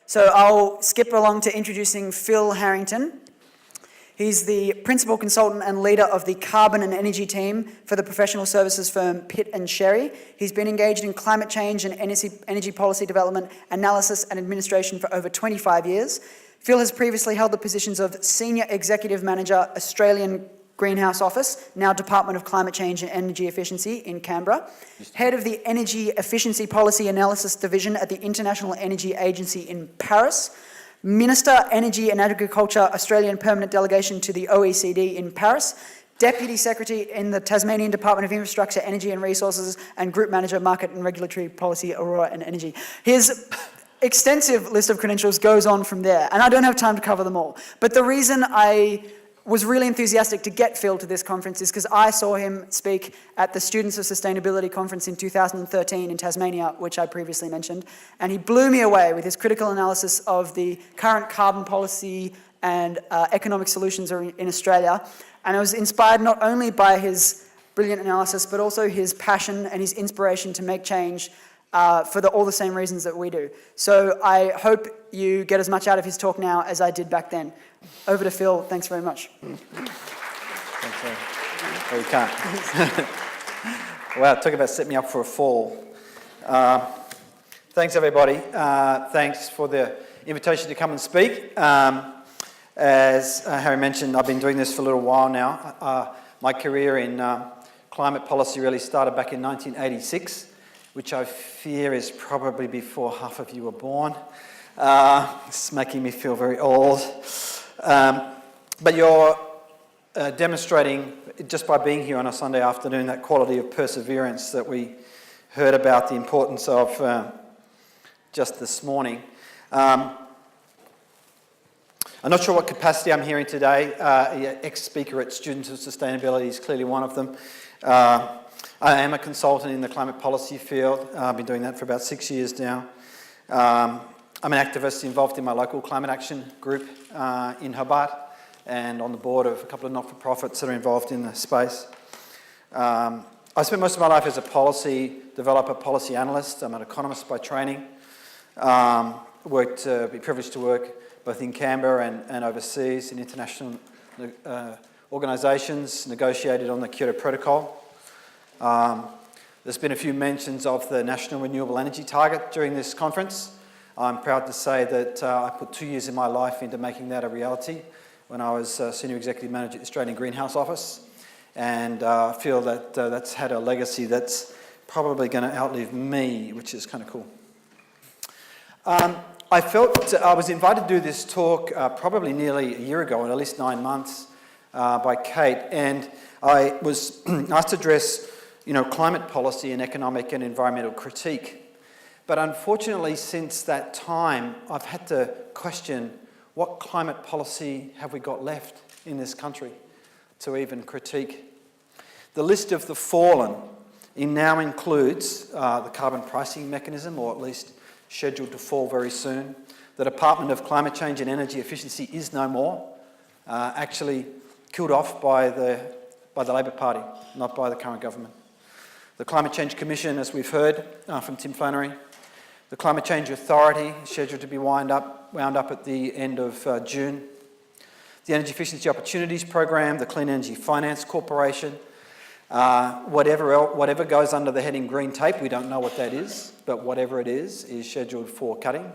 So I'll skip along to introducing Phil Harrington. He's the principal consultant and leader of the carbon and energy team for the professional services firm Pitt & Sherry. He's been engaged in climate change and energy policy development, analysis and administration for over 25 years. Phil has previously held the positions of Senior Executive Manager, Australian Greenhouse Office, now Department of Climate Change and Energy Efficiency in Canberra, Head of the Energy Efficiency Policy Analysis Division at the International Energy Agency in Paris, Minister, Energy and Agriculture, Australian Permanent Delegation to the OECD in Paris, Deputy Secretary in the Tasmanian Department of Infrastructure, Energy and Resources, and Group Manager, Market and Regulatory Policy, Aurora and Energy. His extensive list of credentials goes on from there, and I don't have time to cover them all. But the reason I was really enthusiastic to get Phil to this conference is because I saw him speak at the Students of Sustainability Conference in 2013 in Tasmania, which I previously mentioned, and he blew me away with his critical analysis of the current carbon policy and economic solutions in Australia. And I was inspired not only by his brilliant analysis, but also his passion and his inspiration to make change for all the same reasons that we do. So I hope you get as much out of his talk now as I did back then. Over to Phil. Thanks very much. Thanks, well, you can't. Wow, talk about setting me up for a fall. Thanks, everybody. Thanks for the invitation to come and speak. As Harry mentioned, I've been doing this for a little while now. My career in climate policy really started back in 1986, which I fear is probably before half of you were born. It's making me feel very old. But you're demonstrating, just by being here on a Sunday afternoon, that quality of perseverance that we heard about the importance of just this morning. I'm not sure what capacity I'm here in today. Ex-speaker at Students of Sustainability is clearly one of them. I am a consultant in the climate policy field. I've been doing that for about 6 years now. I'm an activist involved in my local climate action group in Hobart and on the board of a couple of not-for-profits that are involved in the space. I spent most of my life as a policy developer, policy analyst. I'm an economist by training. Been privileged to work both in Canberra and overseas in international organisations, negotiated on the Kyoto Protocol. There's been a few mentions of the National Renewable Energy Target during this conference. I'm proud to say that I put 2 years of my life into making that a reality when I was Senior Executive Manager at the Australian Greenhouse Office, and I feel that that's had a legacy that's probably going to outlive me, which is kind of cool. I felt I was invited to do this talk probably nearly a year ago, or at least 9 months, by Kate, and I was asked to address climate policy and economic and environmental critique. But unfortunately, since that time, I've had to question what climate policy have we got left in this country to even critique. The list of the fallen now includes the carbon pricing mechanism, or at least scheduled to fall very soon. The Department of Climate Change and Energy Efficiency is no more, actually killed off by the Labor Party, not by the current government. The Climate Change Commission, as we've heard from Tim Flannery. The Climate Change Authority is scheduled to be wound up at the end of June. The Energy Efficiency Opportunities Program, the Clean Energy Finance Corporation, whatever goes under the heading green tape, we don't know what that is, but whatever it is scheduled for cutting.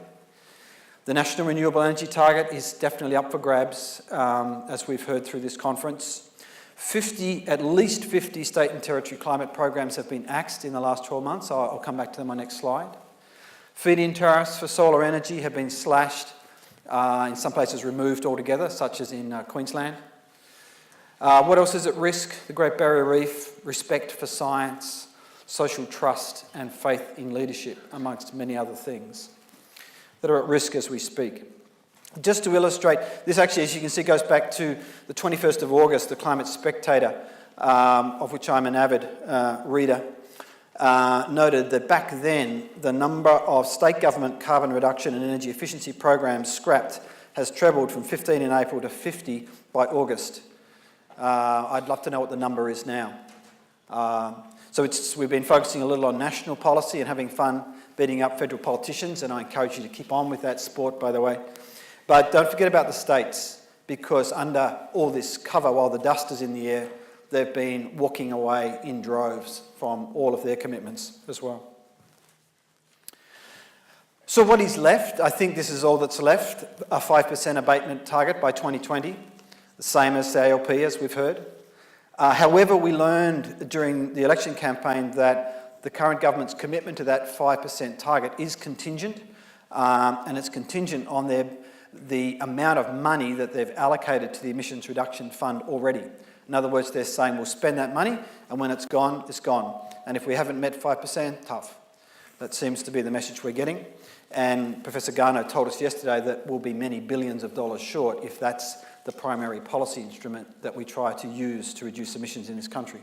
The National Renewable Energy Target is definitely up for grabs, as we've heard through this conference. At least 50 state and territory climate programs have been axed in the last 12 months. I'll come back to them on my next slide. Feed-in tariffs for solar energy have been slashed, in some places removed altogether, such as in Queensland. What else is at risk? The Great Barrier Reef, respect for science, social trust and faith in leadership, amongst many other things that are at risk as we speak. Just to illustrate, this actually, as you can see, goes back to the 21st of August, the Climate Spectator, of which I'm an avid reader, noted that back then the number of state government carbon reduction and energy efficiency programs scrapped has trebled from 15 in April to 50 by August. I'd love to know what the number is now. So we've been focusing a little on national policy and having fun beating up federal politicians, and I encourage you to keep on with that sport, by the way. But don't forget about the states, because under all this cover, while the dust is in the air, they've been walking away in droves from all of their commitments as well. So what is left? I think this is all that's left, a 5% abatement target by 2020, the same as the ALP, as we've heard. However, we learned during the election campaign that the current government's commitment to that 5% target is contingent, and it's contingent on the amount of money that they've allocated to the emissions reduction fund already. In other words, they're saying we'll spend that money, and when it's gone, it's gone. And if we haven't met 5%, tough. That seems to be the message we're getting. And Professor Garneau told us yesterday that we'll be many billions of dollars short if that's the primary policy instrument that we try to use to reduce emissions in this country.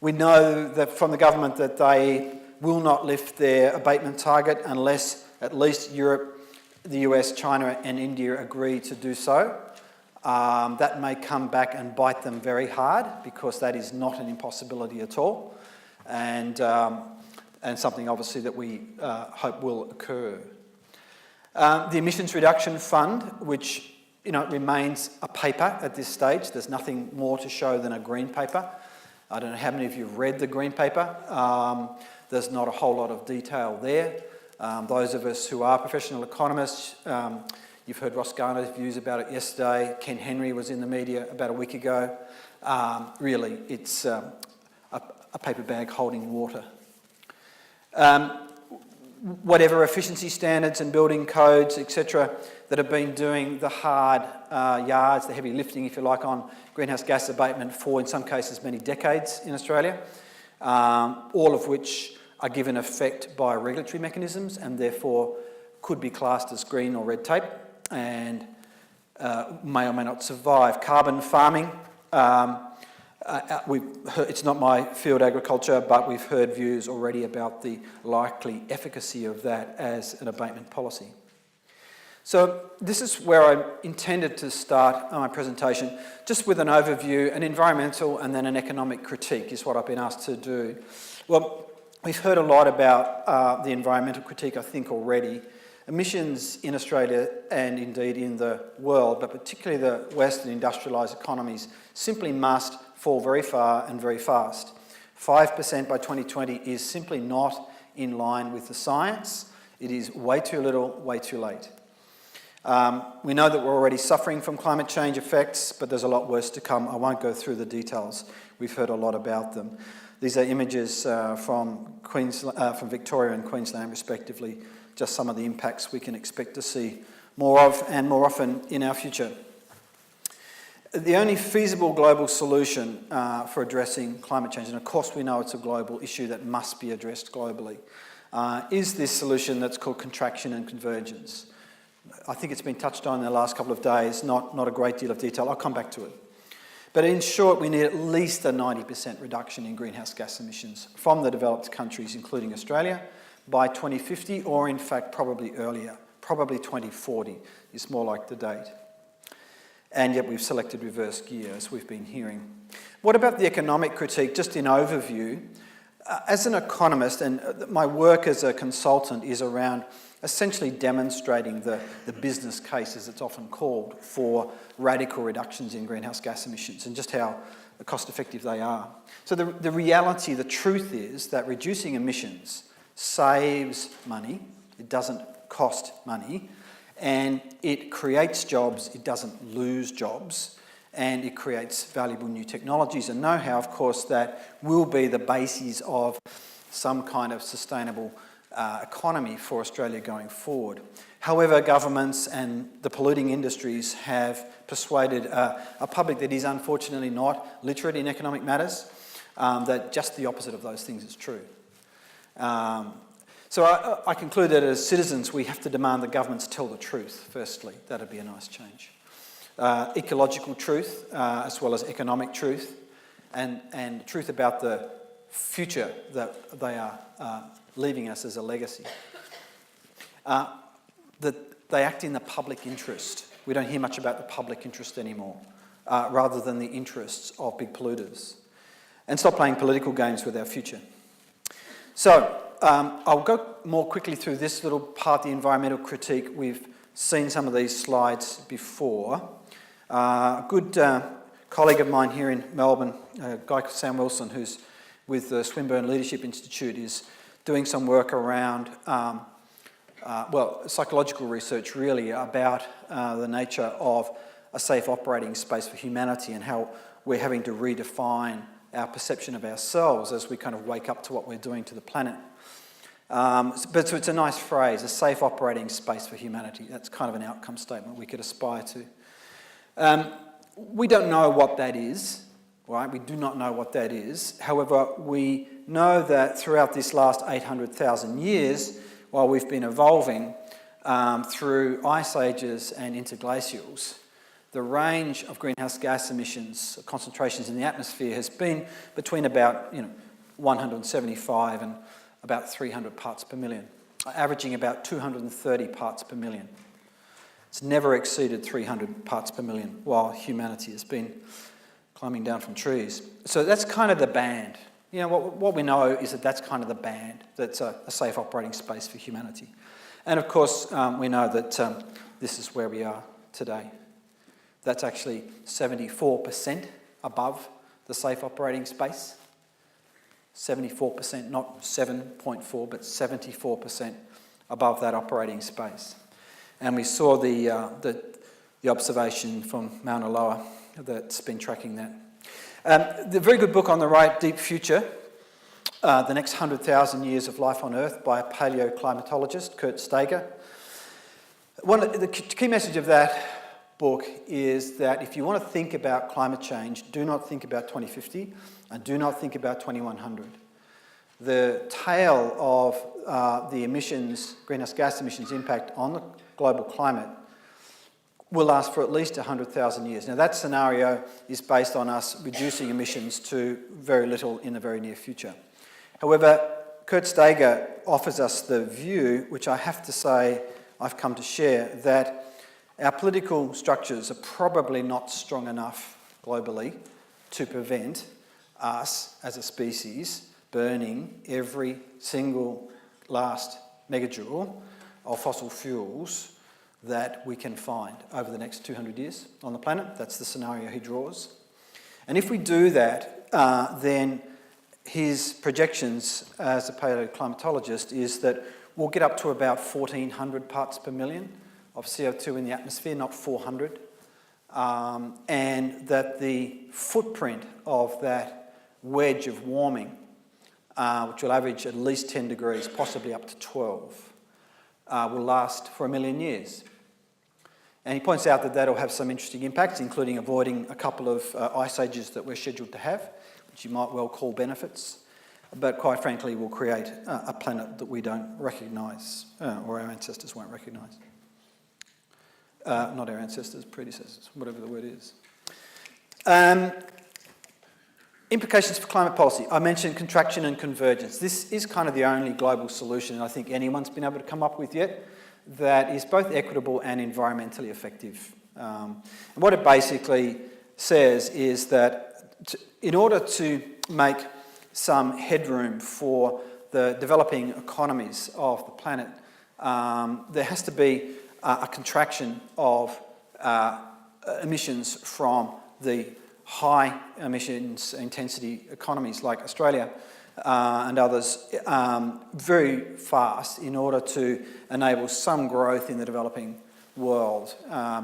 We know that from the government that they will not lift their abatement target unless at least Europe, the US, China and India agree to do so. That may come back and bite them very hard, because that is not an impossibility at all, and something obviously that we hope will occur. The Emissions Reduction Fund, which remains a paper at this stage. There's nothing more to show than a green paper. I don't know how many of you have read the green paper. There's not a whole lot of detail there. Those of us who are professional economists, you've heard Ross Garner's views about it yesterday. Ken Henry was in the media about a week ago. Really, it's a paper bag holding water. Whatever efficiency standards and building codes, etc., that have been doing the hard yards, the heavy lifting, if you like, on greenhouse gas abatement for, in some cases, many decades in Australia, all of which are given effect by regulatory mechanisms and therefore could be classed as green or red tape and may or may not survive. Carbon farming, it's not my field, agriculture, but we've heard views already about the likely efficacy of that as an abatement policy. So this is where I intended to start my presentation, just with an overview, an environmental and then an economic critique is what I've been asked to do. Well, we've heard a lot about the environmental critique, I think, already. Emissions in Australia and indeed in the world, but particularly the Western industrialised economies, simply must fall very far and very fast. 5% by 2020 is simply not in line with the science. It is way too little, way too late. We know that we're already suffering from climate change effects, but there's a lot worse to come. I won't go through the details. We've heard a lot about them. These are images from Victoria and Queensland, respectively, just some of the impacts we can expect to see more of and more often in our future. The only feasible global solution for addressing climate change, and of course we know it's a global issue that must be addressed globally, is this solution that's called contraction and convergence. I think it's been touched on in the last couple of days, not a great deal of detail. I'll come back to it. But in short, we need at least a 90% reduction in greenhouse gas emissions from the developed countries, including Australia, by 2050, or in fact probably earlier, probably 2040 is more like the date. And yet we've selected reverse gear, as we've been hearing. What about the economic critique? Just in overview, as an economist, and my work as a consultant is around essentially demonstrating the business case, as it's often called, for radical reductions in greenhouse gas emissions and just how cost-effective they are. So the reality, the truth is that reducing emissions saves money, it doesn't cost money, and it creates jobs, it doesn't lose jobs, and it creates valuable new technologies and know-how, of course, that will be the basis of some kind of sustainable economy for Australia going forward. However, governments and the polluting industries have persuaded a public that is unfortunately not literate in economic matters, that just the opposite of those things is true. So I conclude that as citizens we have to demand that governments tell the truth, firstly. That'd be a nice change. Ecological truth, as well as economic truth, and truth about the future that they are leaving us as a legacy. That they act in the public interest. We don't hear much about the public interest anymore, rather than the interests of big polluters. And stop playing political games with our future. So, I'll go more quickly through this little part, the environmental critique. We've seen some of these slides before. A good colleague of mine here in Melbourne, a guy called Sam Wilson, who's with the Swinburne Leadership Institute, is doing some work around, psychological research really about the nature of a safe operating space for humanity and how we're having to redefine our perception of ourselves as we kind of wake up to what we're doing to the planet. So it's a nice phrase, a safe operating space for humanity. That's kind of an outcome statement we could aspire to. We don't know what that is, right? We do not know what that is. However, we know that throughout this last 800,000 years, while we've been evolving through ice ages and interglacials, the range of greenhouse gas emissions, concentrations in the atmosphere has been between about 175 and about 300 parts per million, averaging about 230 parts per million. It's never exceeded 300 parts per million while humanity has been climbing down from trees. So that's kind of the band. What we know is that that's kind of the band that's a safe operating space for humanity. And of course, we know that this is where we are today. That's actually 74% above the safe operating space. 74%, not 7.4, but 74% above that operating space. And we saw the observation from Mauna Loa that's been tracking that. The very good book on the right, Deep Future, The Next 100,000 Years of Life on Earth by a paleoclimatologist, Kurtz Tiger. The key message of that book is that if you want to think about climate change, do not think about 2050 and do not think about 2100. The tail of the emissions, greenhouse gas emissions impact on the global climate will last for at least 100,000 years. Now that scenario is based on us reducing emissions to very little in the very near future. However, Kurtz Tiger offers us the view, which I have to say I've come to share, that our political structures are probably not strong enough globally to prevent us as a species burning every single last megajoule of fossil fuels that we can find over the next 200 years on the planet. That's the scenario he draws. And if we do that, then his projections as a paleoclimatologist is that we'll get up to about 1,400 parts per million of CO2 in the atmosphere, not 400. And that the footprint of that wedge of warming, which will average at least 10 degrees, possibly up to 12, will last for 1 million years. And he points out that that'll have some interesting impacts, including avoiding a couple of ice ages that we're scheduled to have, which you might well call benefits, but quite frankly will create a planet that we don't recognise, or our ancestors won't recognise. Not our ancestors, predecessors, whatever the word is. Implications for climate policy. I mentioned contraction and convergence. This is kind of the only global solution I think anyone's been able to come up with yet that is both equitable and environmentally effective. And what it basically says is that in order to make some headroom for the developing economies of the planet, there has to be a contraction of emissions from the high emissions intensity economies like Australia and others very fast in order to enable some growth in the developing world,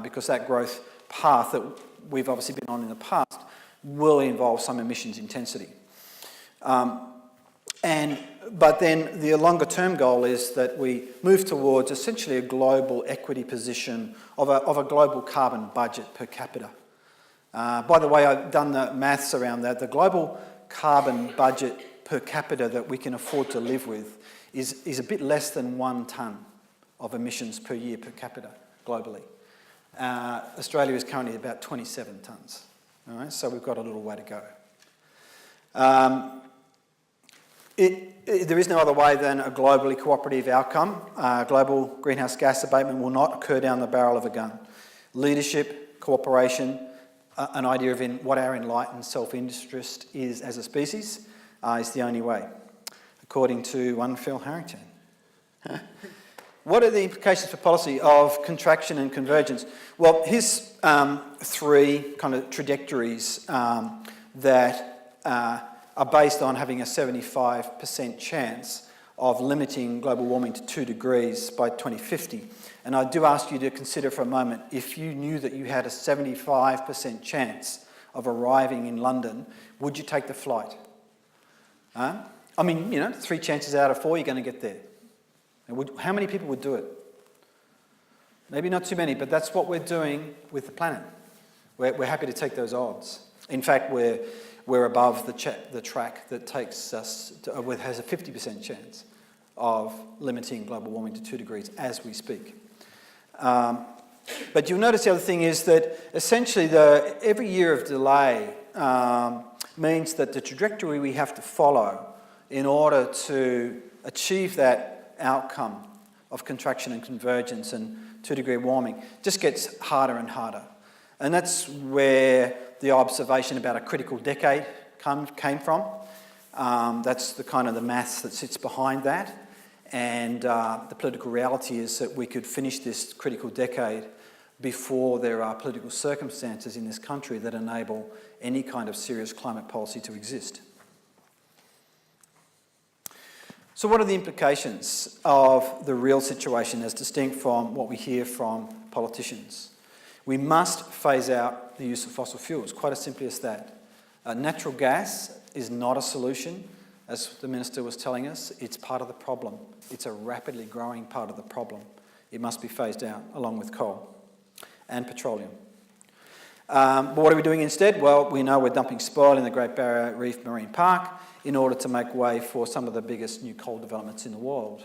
because that growth path that we've obviously been on in the past will involve some emissions intensity. But then the longer term goal is that we move towards essentially a global equity position of a global carbon budget per capita. By the way, I've done the maths around that. The global carbon budget per capita that we can afford to live with is a bit less than 1 tonne of emissions per year per capita globally. Australia is currently about 27 tonnes. All right, so we've got a little way to go. There is no other way than a globally cooperative outcome. Global greenhouse gas abatement will not occur down the barrel of a gun. Leadership, cooperation, an idea of what our enlightened self-interest is as a species is the only way. according to one Phil Harrington. What are the implications for policy of contraction and convergence? Well, here's three kind of trajectories that are based on having a 75% chance of limiting global warming to 2 degrees by 2050. And I do ask you to consider for a moment, if you knew that you had a 75% chance of arriving in London, would you take the flight? I mean, 3 chances out of 4 you're going to get there. And how many people would do it? Maybe not too many, but that's what we're doing with the planet. We're happy to take those odds. In fact, we're above the track that takes us has a 50% chance of limiting global warming to 2 degrees as we speak. But you'll notice the other thing is that essentially every year of delay means that the trajectory we have to follow in order to achieve that outcome of contraction and convergence and 2-degree warming just gets harder and harder. And that's where the observation about a critical decade came from. That's the kind of the maths that sits behind that. And the political reality is that we could finish this critical decade before there are political circumstances in this country that enable any kind of serious climate policy to exist. So what are the implications of the real situation as distinct from what we hear from politicians? We must phase out the use of fossil fuels, quite as simply as that. Natural gas is not a solution, as the Minister was telling us. It's part of the problem. It's a rapidly growing part of the problem. It must be phased out, along with coal and petroleum. But what are we doing instead? Well, we know we're dumping spoil in the Great Barrier Reef Marine Park in order to make way for some of the biggest new coal developments in the world.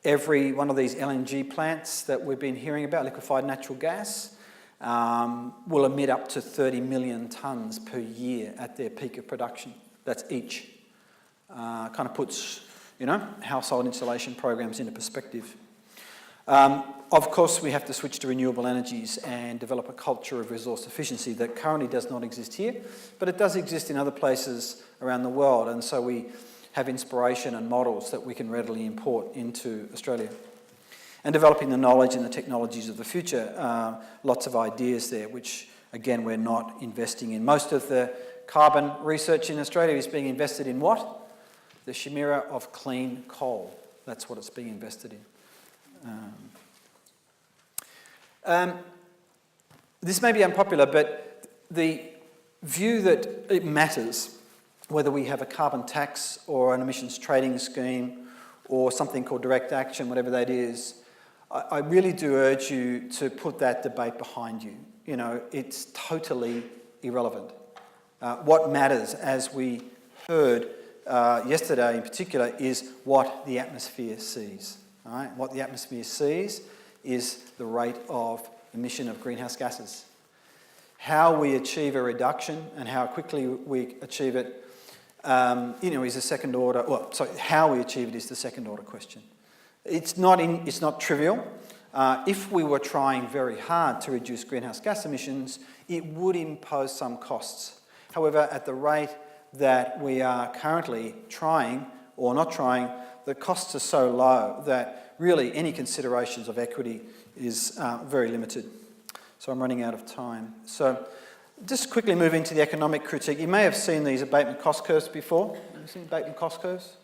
Every one of these LNG plants that we've been hearing about, liquefied natural gas, will emit up to 30 million tonnes per year at their peak of production. That's each. Kind of puts, household insulation programs into perspective. Of course, we have to switch to renewable energies and develop a culture of resource efficiency that currently does not exist here, but it does exist in other places around the world, and so we have inspiration and models that we can readily import into Australia. And developing the knowledge and the technologies of the future, lots of ideas there, which, again, we're not investing in. Most of the carbon research in Australia is being invested in what? The chimera of clean coal. That's what it's being invested in. This may be unpopular, but the view that it matters whether we have a carbon tax or an emissions trading scheme or something called direct action, whatever that is, I really do urge you to put that debate behind you. It's totally irrelevant. What matters, as we heard yesterday in particular, is what the atmosphere sees. All right? What the atmosphere sees is the rate of emission of greenhouse gases. How we achieve a reduction and how quickly we achieve it, is a second order. How we achieve it is the second order question. It's not trivial. If we were trying very hard to reduce greenhouse gas emissions, it would impose some costs. However, at the rate that we are currently trying or not trying, the costs are so low that really any considerations of equity is very limited. So I'm running out of time. So just quickly move into the economic critique. You may have seen these abatement cost curves before. Have you seen abatement cost curves?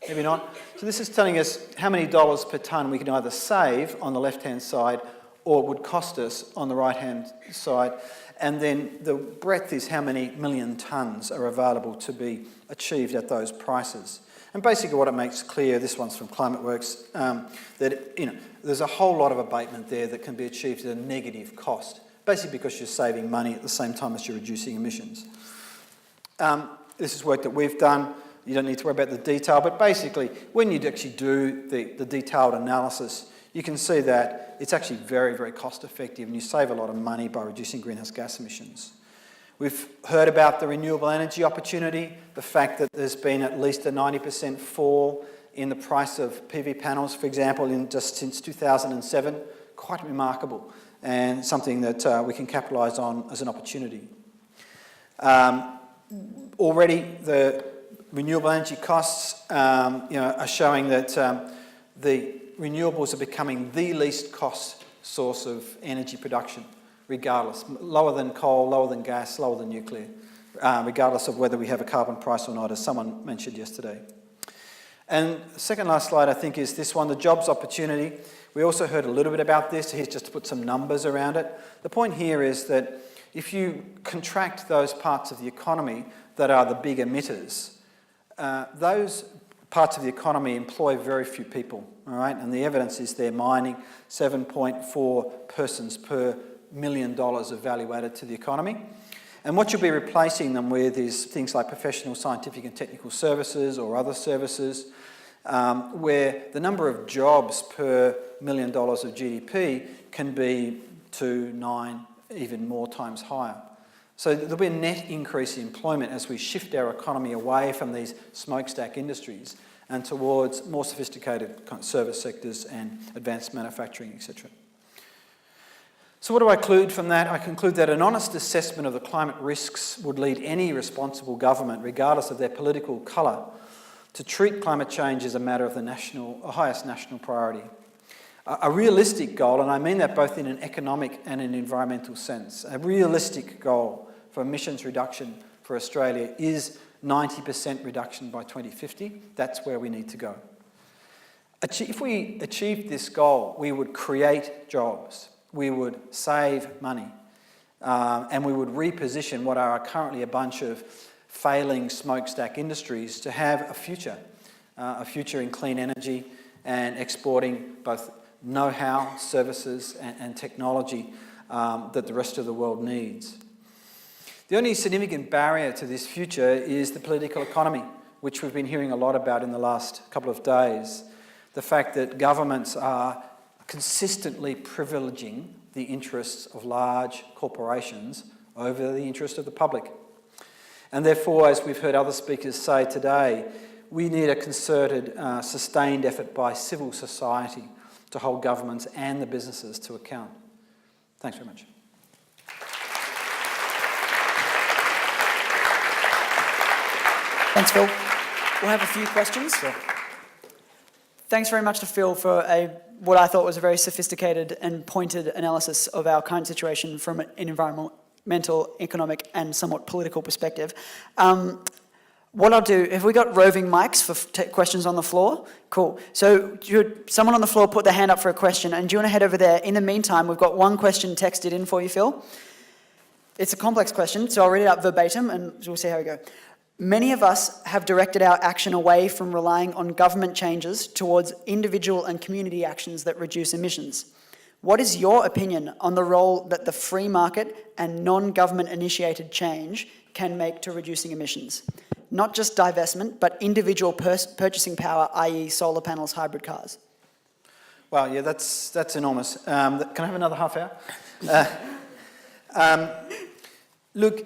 Maybe not. So this is telling us how many dollars per tonne we can either save on the left-hand side or it would cost us on the right-hand side. And then the breadth is how many million tonnes are available to be achieved at those prices. And basically what it makes clear, this one's from ClimateWorks, that there's a whole lot of abatement there that can be achieved at a negative cost, basically because you're saving money at the same time as you're reducing emissions. This is work that we've done. You don't need to worry about the detail, but basically when you actually do the detailed analysis, you can see that it's actually very, very cost effective and you save a lot of money by reducing greenhouse gas emissions. We've heard about the renewable energy opportunity, the fact that there's been at least a 90% fall in the price of PV panels, for example, just since 2007. Quite remarkable and something that we can capitalise on as an opportunity. Already the renewable energy costs are showing that the renewables are becoming the least cost source of energy production, regardless. Lower than coal, lower than gas, lower than nuclear, regardless of whether we have a carbon price or not, as someone mentioned yesterday. And the second last slide, I think, is this one, the jobs opportunity. We also heard a little bit about this. Here's just to put some numbers around it. The point here is that if you contract those parts of the economy that are the big emitters, those parts of the economy employ very few people, all right? And the evidence is they're mining 7.4 persons per $1 million of value added to the economy. And what you'll be replacing them with is things like professional, scientific and technical services or other services, where the number of jobs per $1 million of GDP can be 2, 9, even more times higher. So there'll be a net increase in employment as we shift our economy away from these smokestack industries and towards more sophisticated service sectors and advanced manufacturing, etc. So what do I conclude from that? I conclude that an honest assessment of the climate risks would lead any responsible government, regardless of their political colour, to treat climate change as a matter of the highest national priority. A realistic goal, and I mean that both in an economic and an environmental sense, a realistic goal for emissions reduction for Australia is 90% reduction by 2050. That's where we need to go. If we achieved this goal, we would create jobs, we would save money, and we would reposition what are currently a bunch of failing smokestack industries to have a future in clean energy and exporting both know-how, services and technology that the rest of the world needs. The only significant barrier to this future is the political economy, which we've been hearing a lot about in the last couple of days. The fact that governments are consistently privileging the interests of large corporations over the interest of the public. And therefore, as we've heard other speakers say today, we need a concerted, sustained effort by civil society to hold governments and the businesses to account. Thanks very much. Thanks, Phil. We'll have a few questions. Sure. Thanks very much to Phil for what I thought was a very sophisticated and pointed analysis of our current situation from an environmental, economic and somewhat political perspective. What I'll do, have we got roving mics for questions on the floor? Cool. So someone on the floor put their hand up for a question, and do you want to head over there? In the meantime, we've got one question texted in for you, Phil. It's a complex question, so I'll read it out verbatim and we'll see how we go. Many of us have directed our action away from relying on government changes towards individual and community actions that reduce emissions. What is your opinion on the role that the free market and non-government initiated change can make to reducing emissions? Not just divestment, but individual purchasing power, i.e. solar panels, hybrid cars. Wow, yeah, that's enormous. Can I have another half hour? Look,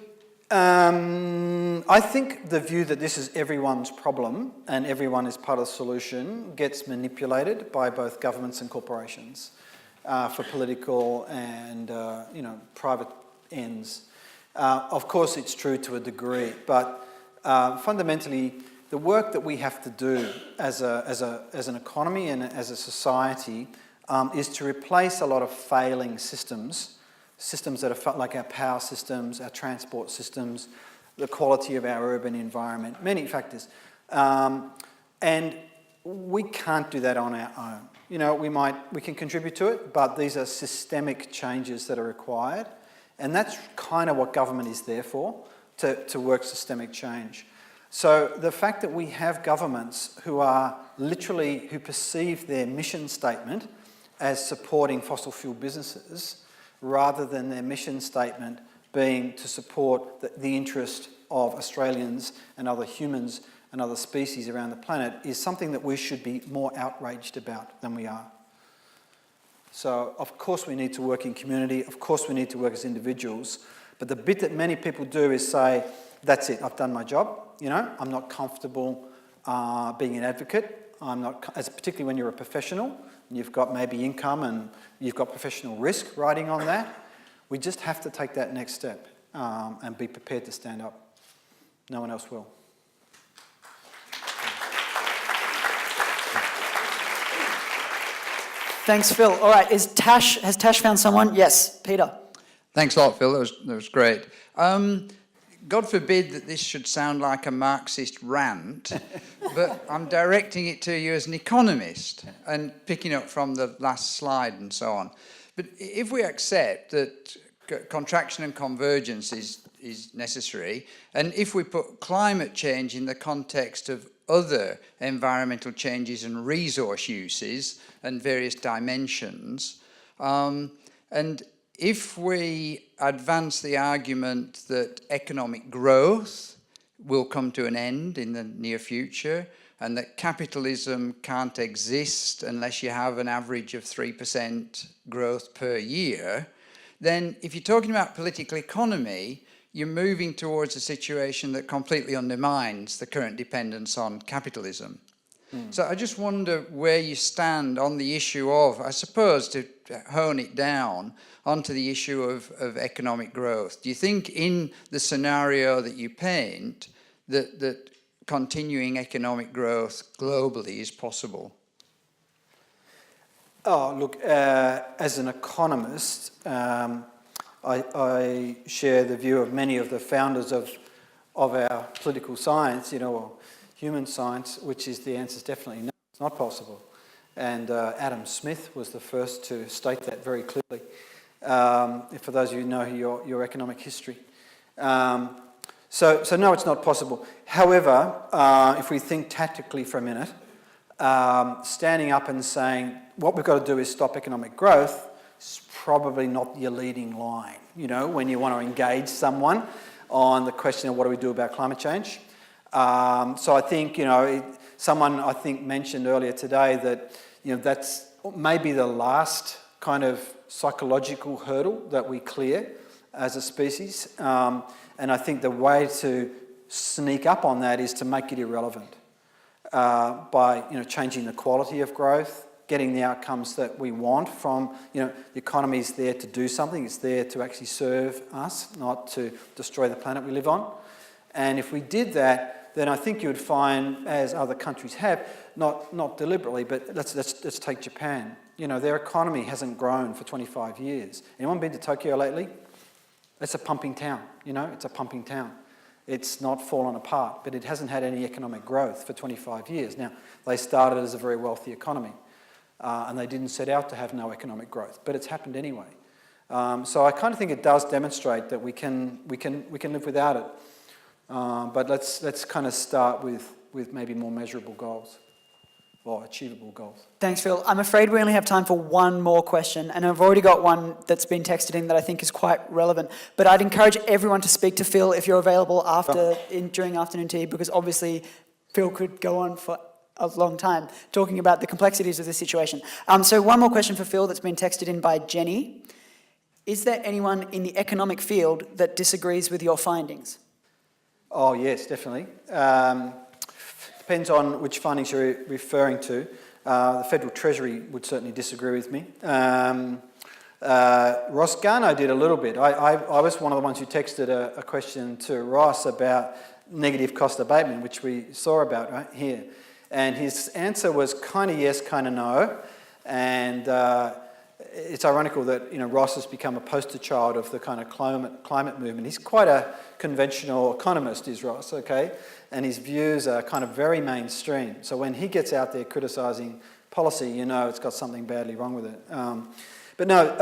I think the view that this is everyone's problem and everyone is part of the solution gets manipulated by both governments and corporations for political and private ends. Of course, it's true to a degree, but fundamentally, the work that we have to do as an economy and as a society is to replace a lot of failing systems that are like our power systems, our transport systems, the quality of our urban environment, many factors. And we can't do that on our own. You know, we can contribute to it, but these are systemic changes that are required. And that's kind of what government is there for, to work systemic change. So the fact that we have governments who perceive their mission statement as supporting fossil fuel businesses rather than their mission statement being to support the interest of Australians and other humans and other species around the planet is something that we should be more outraged about than we are. So, of course we need to work in community, of course we need to work as individuals, but the bit that many people do is say, that's it, I've done my job, I'm not comfortable being an advocate, particularly when you're a professional, and you've got maybe income and you've got professional risk riding on that. We just have to take that next step and be prepared to stand up. No one else will. Thanks, Phil. All right, has Tash found someone? Yes, Peter. Thanks a lot, Phil. That was great. God forbid that this should sound like a Marxist rant, but I'm directing it to you as an economist and picking up from the last slide and so on. But if we accept that contraction and convergence is necessary, and if we put climate change in the context of other environmental changes and resource uses and various dimensions, and if we advance the argument that economic growth will come to an end in the near future and that capitalism can't exist unless you have an average of 3% growth per year, then if you're talking about political economy, you're moving towards a situation that completely undermines the current dependence on capitalism. So I just wonder where you stand on the issue of, I suppose, to hone it down onto the issue of economic growth. Do you think in the scenario that you paint that continuing economic growth globally is possible? Oh, look, as an economist, I share the view of many of the founders of our political science, or human science, which is the answer is definitely no, it's not possible. And Adam Smith was the first to state that very clearly, for those of you who know your economic history. So no, it's not possible. However, if we think tactically for a minute, standing up and saying what we've got to do is stop economic growth is probably not your leading line, when you want to engage someone on the question of what do we do about climate change. So I think, someone I think mentioned earlier today that, that's maybe the last kind of psychological hurdle that we clear as a species. And I think the way to sneak up on that is to make it irrelevant by, changing the quality of growth, getting the outcomes that we want from, the economy is there to do something. It's there to actually serve us, not to destroy the planet we live on. And if we did that, then I think you would find, as other countries have, not deliberately, but let's take Japan. Their economy hasn't grown for 25 years. Anyone been to Tokyo lately? It's a pumping town, it's a pumping town. It's not fallen apart, but it hasn't had any economic growth for 25 years. Now, they started as a very wealthy economy, and they didn't set out to have no economic growth, but it's happened anyway. So I kind of think it does demonstrate that we can live without it. But let's kind of start with maybe more measurable goals or achievable goals. Thanks, Phil. I'm afraid we only have time for one more question, and I've already got one that's been texted in that I think is quite relevant. But I'd encourage everyone to speak to Phil if you're available during afternoon tea, because obviously Phil could go on for a long time talking about the complexities of the situation. So one more question for Phil that's been texted in by Jenny. Is there anyone in the economic field that disagrees with your findings? Oh, yes, definitely. Depends on which findings you're referring to. The Federal Treasury would certainly disagree with me. Ross Garnaut did a little bit. I was one of the ones who texted a question to Ross about negative cost abatement, which we saw about right here. And his answer was kind of yes, kind of no. And it's ironical that Ross has become a poster child of the kind of climate movement. He's quite a conventional economist, is Ross, okay? And his views are kind of very mainstream. So when he gets out there criticising policy, it's got something badly wrong with it. But no,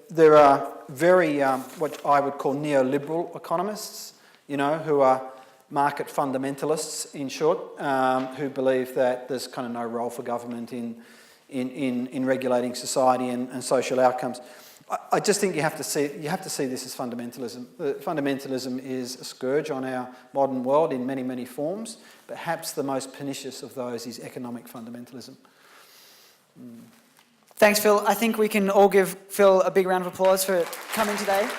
there are very, what I would call neoliberal economists, who are market fundamentalists, in short, who believe that there's kind of no role for government in regulating society and social outcomes. I just think you have to see this as fundamentalism. Fundamentalism is a scourge on our modern world in many, many forms. Perhaps the most pernicious of those is economic fundamentalism. Thanks, Phil. I think we can all give Phil a big round of applause for coming today.